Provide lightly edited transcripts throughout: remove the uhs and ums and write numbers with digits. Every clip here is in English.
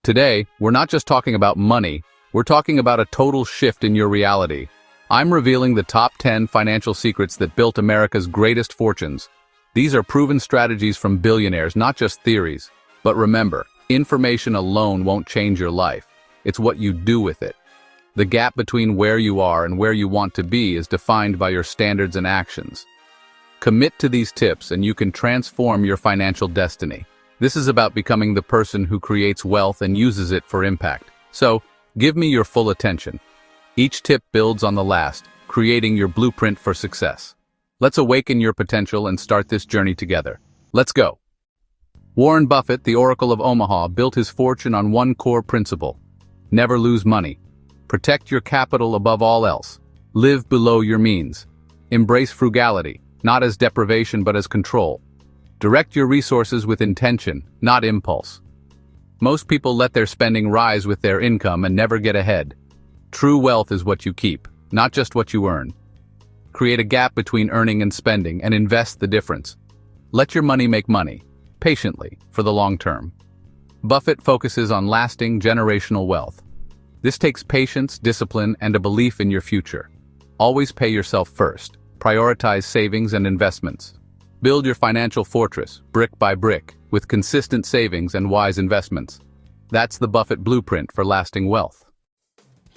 Today, we're not just talking about money, we're talking about a total shift in your reality. I'm revealing the top 10 financial secrets that built America's greatest fortunes. These are proven strategies from billionaires, not just theories. But remember, information alone won't change your life. It's what you do with it. The gap between where you are and where you want to be is defined by your standards and actions. Commit to these tips and you can transform your financial destiny. This is about becoming the person who creates wealth and uses it for impact. So, give me your full attention. Each tip builds on the last, creating your blueprint for success. Let's awaken your potential and start this journey together. Let's go. Warren Buffett, the Oracle of Omaha, built his fortune on one core principle. Never lose money. Protect your capital above all else. Live below your means. Embrace frugality, not as deprivation but as control. Direct your resources with intention, not impulse. Most people let their spending rise with their income and never get ahead. True wealth is what you keep, not just what you earn. Create a gap between earning and spending and invest the difference. Let your money make money, patiently, for the long term. Buffett focuses on lasting generational wealth. This takes patience, discipline, and a belief in your future. Always pay yourself first. Prioritize savings and investments. Build your financial fortress, brick by brick, with consistent savings and wise investments. That's the Buffett blueprint for lasting wealth.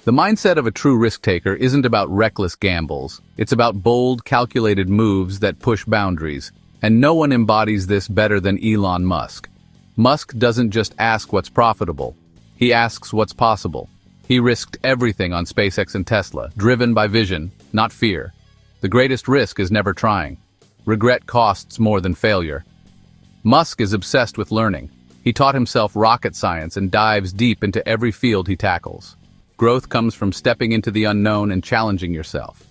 The mindset of a true risk-taker isn't about reckless gambles. It's about bold, calculated moves that push boundaries. And no one embodies this better than Elon Musk. Musk doesn't just ask what's profitable. He asks what's possible. He risked everything on SpaceX and Tesla, driven by vision, not fear. The greatest risk is never trying. Regret costs more than failure. Musk is obsessed with learning. He taught himself rocket science and dives deep into every field he tackles. Growth comes from stepping into the unknown and challenging yourself.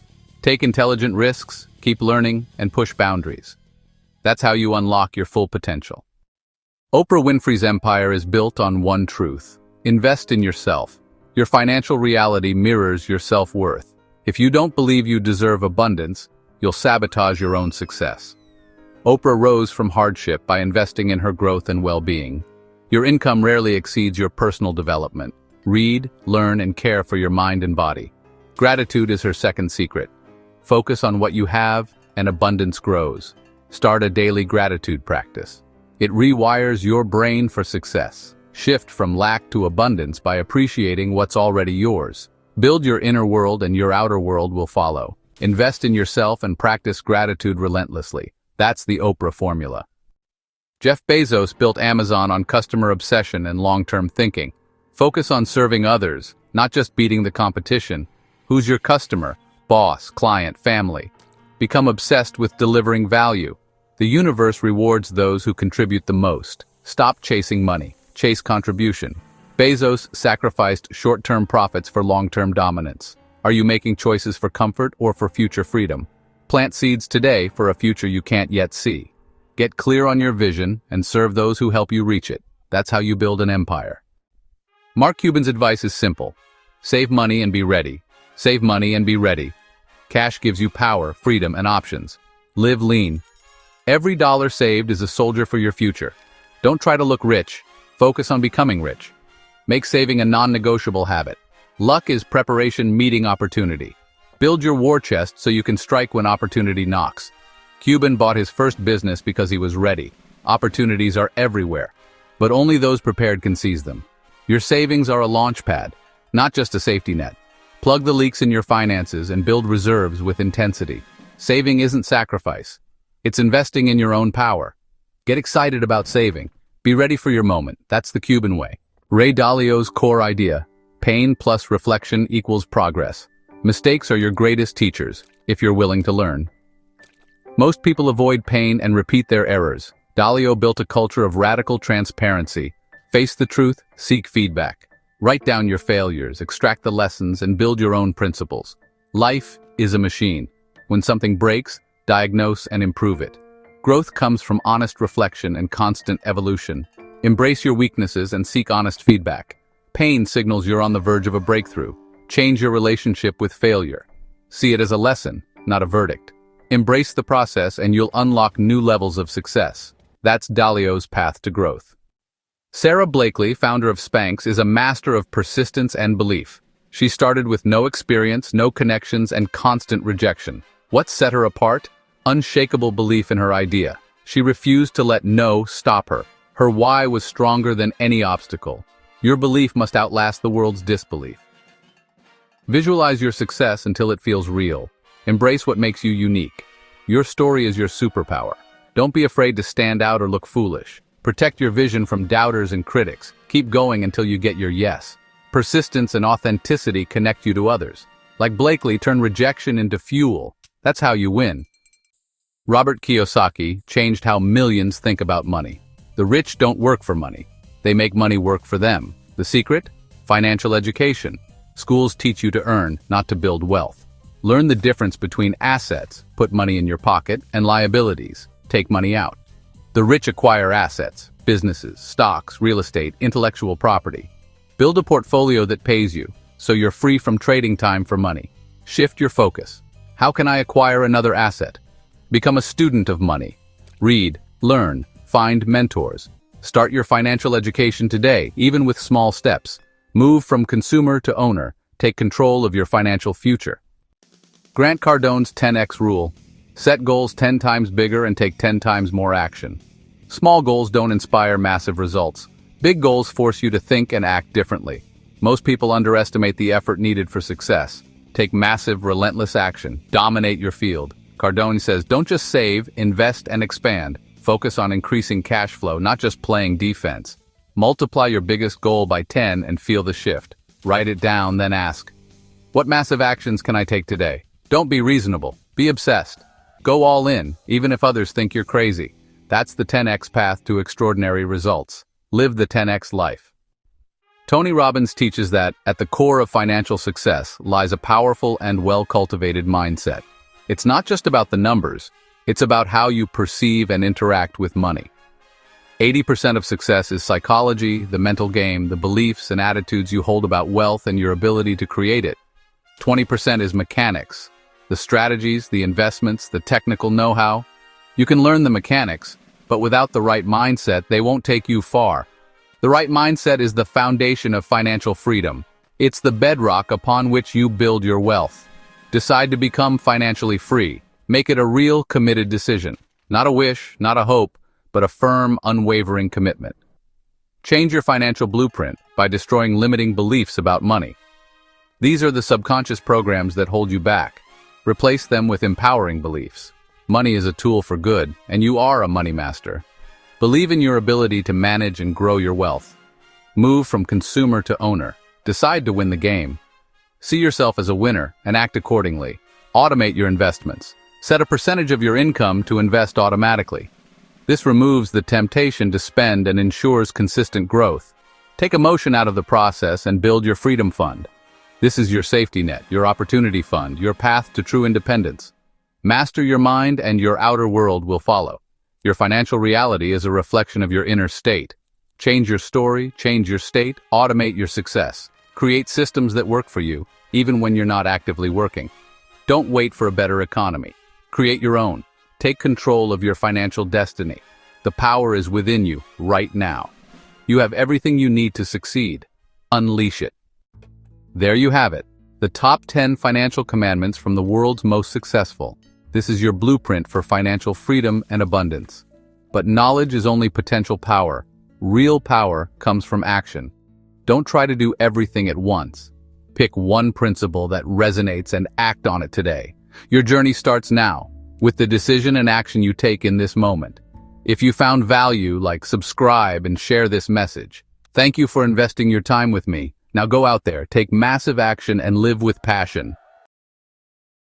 Take intelligent risks, keep learning, and push boundaries. That's how you unlock your full potential. Oprah Winfrey's empire is built on one truth. Invest in yourself. Your financial reality mirrors your self-worth. If you don't believe you deserve abundance, you'll sabotage your own success. Oprah rose from hardship by investing in her growth and well-being. Your income rarely exceeds your personal development. Read, learn, and care for your mind and body. Gratitude is her second secret. Focus on what you have, and abundance grows. Start a daily gratitude practice. It rewires your brain for success. Shift from lack to abundance by appreciating what's already yours. Build your inner world and your outer world will follow. Invest in yourself and practice gratitude relentlessly. That's the Oprah formula. Jeff Bezos built Amazon on customer obsession and long-term thinking. Focus on serving others, not just beating the competition. Who's your customer? Boss, client, family. Become obsessed with delivering value. The universe rewards those who contribute the most. Stop chasing money. Chase contribution. Bezos sacrificed short-term profits for long-term dominance. Are you making choices for comfort or for future freedom? Plant seeds today for a future you can't yet see. Get clear on your vision and serve those who help you reach it. That's how you build an empire. Mark Cuban's advice is simple. Save money and be ready. Save money and be ready. Cash gives you power, freedom, and options. Live lean. Every dollar saved is a soldier for your future. Don't try to look rich. Focus on becoming rich. Make saving a non-negotiable habit. Luck is preparation meeting opportunity. Build your war chest so you can strike when opportunity knocks. Cuban bought his first business because he was ready. Opportunities are everywhere, but only those prepared can seize them. Your savings are a launch pad, not just a safety net. Plug the leaks in your finances and build reserves with intensity. Saving isn't sacrifice. It's investing in your own power. Get excited about saving. Be ready for your moment. That's the Cuban way. Ray Dalio's core idea. Pain plus reflection equals progress. Mistakes are your greatest teachers, if you're willing to learn. Most people avoid pain and repeat their errors. Dalio built a culture of radical transparency. Face the truth, seek feedback. Write down your failures, extract the lessons, and build your own principles. Life is a machine. When something breaks, diagnose and improve it. Growth comes from honest reflection and constant evolution. Embrace your weaknesses and seek honest feedback. Pain signals you're on the verge of a breakthrough. Change your relationship with failure. See it as a lesson, not a verdict. Embrace the process and you'll unlock new levels of success. That's Dalio's path to growth. Sara Blakley, founder of Spanx, is a master of persistence and belief. She started with no experience, no connections, and constant rejection. What set her apart? Unshakable belief in her idea. She refused to let no stop her. Her why was stronger than any obstacle. Your belief must outlast the world's disbelief. Visualize your success until it feels real. Embrace what makes you unique. Your story is your superpower. Don't be afraid to stand out or look foolish. Protect your vision from doubters and critics. Keep going until you get your yes. Persistence and authenticity connect you to others. Like Blakley, turn rejection into fuel. That's how you win. Robert Kiyosaki changed how millions think about money. The rich don't work for money. They make money work for them. The secret? Financial education. Schools teach you to earn, not to build wealth. Learn the difference between assets, put money in your pocket, and liabilities, take money out. The rich acquire assets, businesses, stocks, real estate, intellectual property. Build a portfolio that pays you, so you're free from trading time for money. Shift your focus. How can I acquire another asset? Become a student of money. Read, learn, find mentors. Start your financial education today, even with small steps. Move from consumer to owner. Take control of your financial future. Grant Cardone's 10x rule. Set goals 10 times bigger and take 10 times more action. Small goals don't inspire massive results. Big goals force you to think and act differently. Most people underestimate the effort needed for success. Take massive, relentless action. Dominate your field. Cardone says, don't just save, invest and expand. Focus on increasing cash flow, not just playing defense. Multiply your biggest goal by 10 and feel the shift. Write it down, then ask, what massive actions can I take today? Don't be reasonable. Be obsessed. Go all in, even if others think you're crazy. That's the 10x path to extraordinary results. Live the 10x life. Tony Robbins teaches that, at the core of financial success lies a powerful and well-cultivated mindset. It's not just about the numbers, it's about how you perceive and interact with money. 80% of success is psychology, the mental game, the beliefs and attitudes you hold about wealth and your ability to create it. 20% is mechanics, the strategies, the investments, the technical know-how. You can learn the mechanics, but without the right mindset, they won't take you far. The right mindset is the foundation of financial freedom. It's the bedrock upon which you build your wealth. Decide to become financially free. Make it a real, committed decision. Not a wish, not a hope, but a firm, unwavering commitment. Change your financial blueprint by destroying limiting beliefs about money. These are the subconscious programs that hold you back. Replace them with empowering beliefs. Money is a tool for good, and you are a money master. Believe in your ability to manage and grow your wealth. Move from consumer to owner. Decide to win the game. See yourself as a winner and act accordingly. Automate your investments. Set a percentage of your income to invest automatically. This removes the temptation to spend and ensures consistent growth. Take emotion out of the process and build your freedom fund. This is your safety net, your opportunity fund, your path to true independence. Master your mind and your outer world will follow. Your financial reality is a reflection of your inner state. Change your story, change your state, automate your success. Create systems that work for you, even when you're not actively working. Don't wait for a better economy. Create your own. Take control of your financial destiny. The power is within you right now. You have everything you need to succeed. Unleash it. There you have it, the top 10 financial commandments from the world's most successful. This is your blueprint for financial freedom and abundance. But knowledge is only potential power. Real power comes from action. Don't try to do everything at once. Pick one principle that resonates and act on it today. Your journey starts now, with the decision and action you take in this moment. If you found value, subscribe and share this message. Thank you for investing your time with me. Now go out there, take massive action and live with passion.